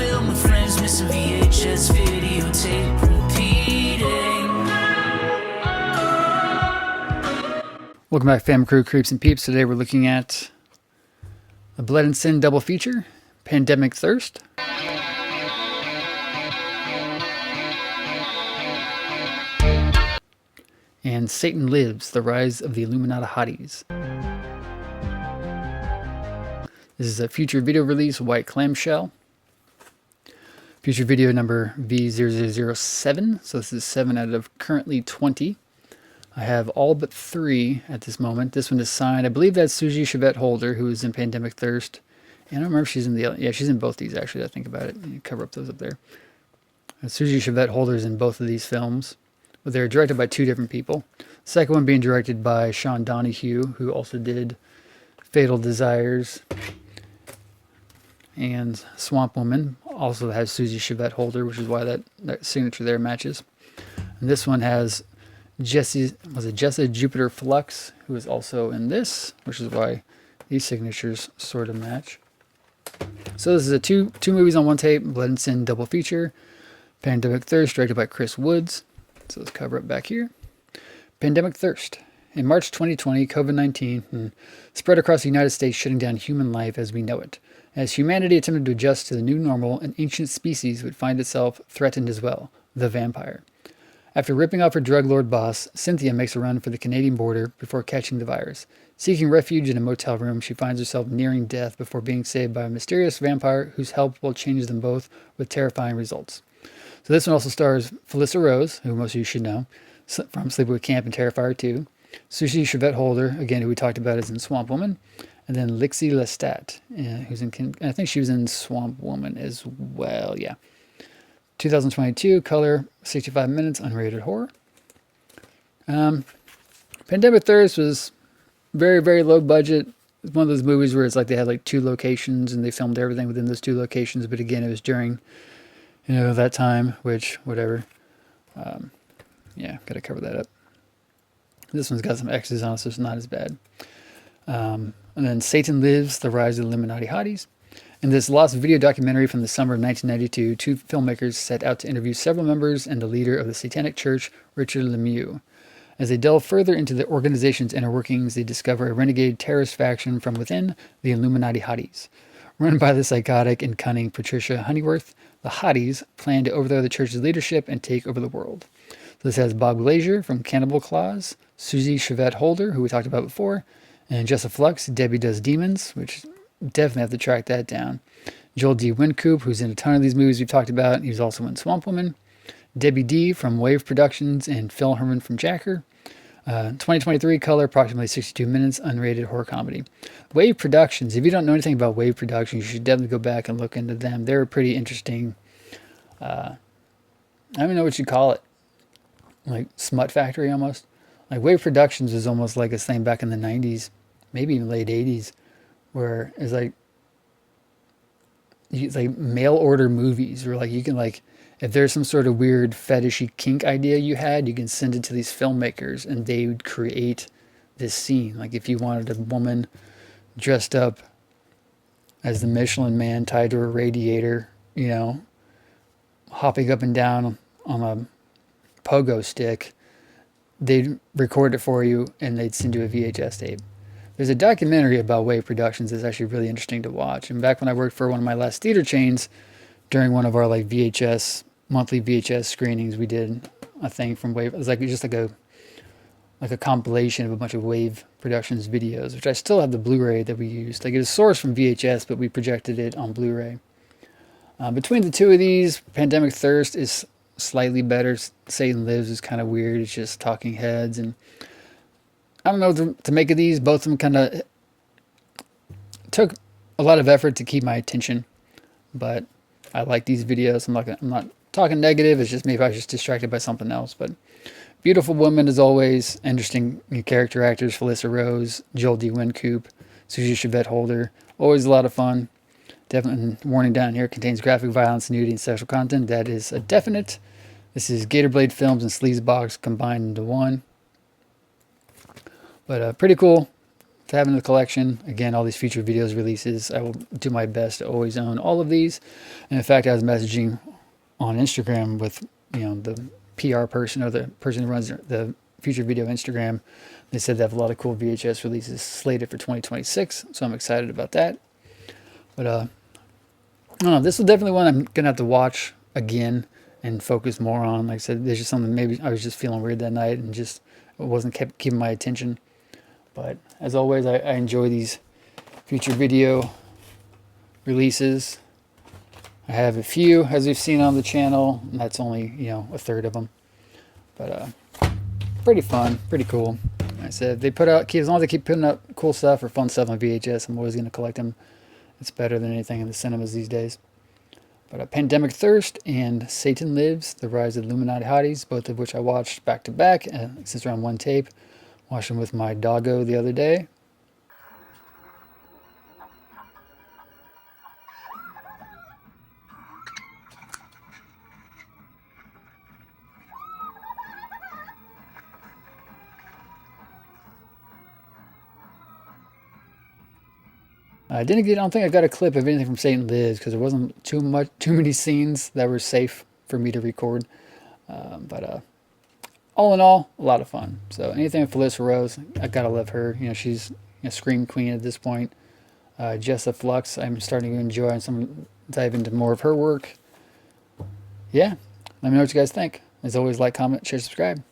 film with friends, missing VHS videotape repeating. Welcome back, fam, crew, creeps, and peeps. Today we're looking at the Blood and Sin double feature, Pandemic Thirst. And Satan Lives, The Rise of the Illuminati Hotties. This is a future video release, white clamshell. Future video number V0007, so this is 7 out of currently 20. I have all but 3 at this moment. This one is signed. I believe that's Susie Chevette Holder, who is in Pandemic Thirst. And I don't remember if she's in the... Yeah, she's in both these, actually, I think about it. You cover up those up there. Susie Chevette Holder is in both of these films. But they're directed by 2 different people. The second one being directed by Sean Donahue, who also did Fatal Desires and Swamp Woman. Also has Susie Chevette Holder, which is why that signature there matches. And this one has Jessa Jupiter Flux, who is also in this, which is why these signatures sort of match. So this is a two movies on one tape, Blood and Sin double feature. Pandemic Thirst, directed by Chris Woods. So let's cover it back here. Pandemic Thirst. In March 2020, COVID-19 spread across the United States, shutting down human life as we know it. As humanity attempted to adjust to the new normal, an ancient species would find itself threatened as well, the vampire. After ripping off her drug lord boss, Cynthia makes a run for the Canadian border before catching the virus. Seeking refuge in a motel room, she finds herself nearing death before being saved by a mysterious vampire whose help will change them both with terrifying results. So this one also stars Felissa Rose, who most of you should know, from Sleepaway Camp and Terrifier 2. Susie Chevette Holder, again, who we talked about, is in Swamp Woman. And then Lixie Lestat, who's in... I think she was in Swamp Woman as well, yeah. 2022, color, 65 minutes, unrated horror. Pandemic Thirst was very, very low budget. It's one of those movies where it's like they had like 2 locations and they filmed everything within those 2 locations. But again, it was during... that time, which, whatever. Yeah, got to cover that up. This one's got some X's on it, so it's not as bad. And then Satan Lives, The Rise of the Illuminati Hotties. In this lost video documentary from the summer of 1992, 2 filmmakers set out to interview several members and the leader of the Satanic Church, Richard Lemieux. As they delve further into the organization's inner workings, they discover a renegade terrorist faction from within, the Illuminati Hotties. Run by the psychotic and cunning Patricia Honeyworth, the Hotties plan to overthrow the church's leadership and take over the world. So this has Bob Glazier from Cannibal Claws, Susie Chevette Holder, who we talked about before, and Jessa Flux, Debbie Does Demons, which definitely have to track that down. Joel D. Wynkoop, who's in a ton of these movies we've talked about. He was also in Swamp Woman. Debbie D. from Wave Productions and Phil Herman from Jacker. 2023, color, approximately 62 minutes, unrated horror comedy. Wave Productions, if you don't know anything about Wave Productions, you should definitely go back and look into them. They're a pretty interesting, I don't even know what you call it, like smut factory almost. Like Wave Productions was almost like a thing back in the 90s, maybe even late 80s, where it's like mail order movies, where like you can like, if there's some sort of weird fetishy kink idea you had, you can send it to these filmmakers and they would create this scene. Like if you wanted a woman dressed up as the Michelin Man tied to a radiator, hopping up and down on a pogo stick, they'd record it for you and they'd send you a VHS tape. There's a documentary about Wave Productions that's actually really interesting to watch. And back when I worked for one of my last theater chains, during one of our like monthly VHS screenings, we did a thing from Wave. It was like just like a compilation of a bunch of Wave Productions videos, which I still have the Blu-ray that we used. Like it was sourced from VHS, but we projected it on Blu-ray. Between the 2 of these, Pandemic Thirst is slightly better. Satan Lives is kind of weird. It's just talking heads, and I don't know what to make of these. Both of them kind of took a lot of effort to keep my attention, but I like these videos. I'm not talking negative. It's just maybe I was just distracted by something else. But beautiful woman as always. Interesting character actors: Felissa Rose, Joel D. Wynkoop, Susie Chevette Holder. Always a lot of fun. Definitely warning down here: contains graphic violence, nudity, and sexual content. That is a definite. This is Gatorblade Films and Sleazebox combined into one. But pretty cool. to have in the collection. Again, all these future videos releases, I will do my best to always own all of these. And in fact, I was messaging on Instagram with, the PR person or the person who runs the future video Instagram. They said they have a lot of cool VHS releases slated for 2026, so I'm excited about that. But I don't know, this is definitely one I'm gonna have to watch again and focus more on. Like I said, there's just something, maybe I was just feeling weird that night and just it wasn't kept keeping my attention. But as always, I enjoy these future video releases. I have a few, as you've seen on the channel, and that's only, a third of them. But pretty fun, pretty cool. Like I said, they put out, as long as they keep putting out cool stuff or fun stuff on VHS, I'm always going to collect them. It's better than anything in the cinemas these days. But Pandemic Thirst and Satan Lives, The Rise of Illuminati Hotties, both of which I watched back to back, since they're on one tape. Watched them with my doggo the other day. I don't think I got a clip of anything from Satan Lives because there wasn't too many scenes that were safe for me to record. But all in all, a lot of fun. So anything with Felissa Rose, I gotta love her. She's a scream queen at this point. Jessa Flux, I'm starting to enjoy and dive into more of her work. Yeah, let me know what you guys think. As always, like, comment, share, subscribe.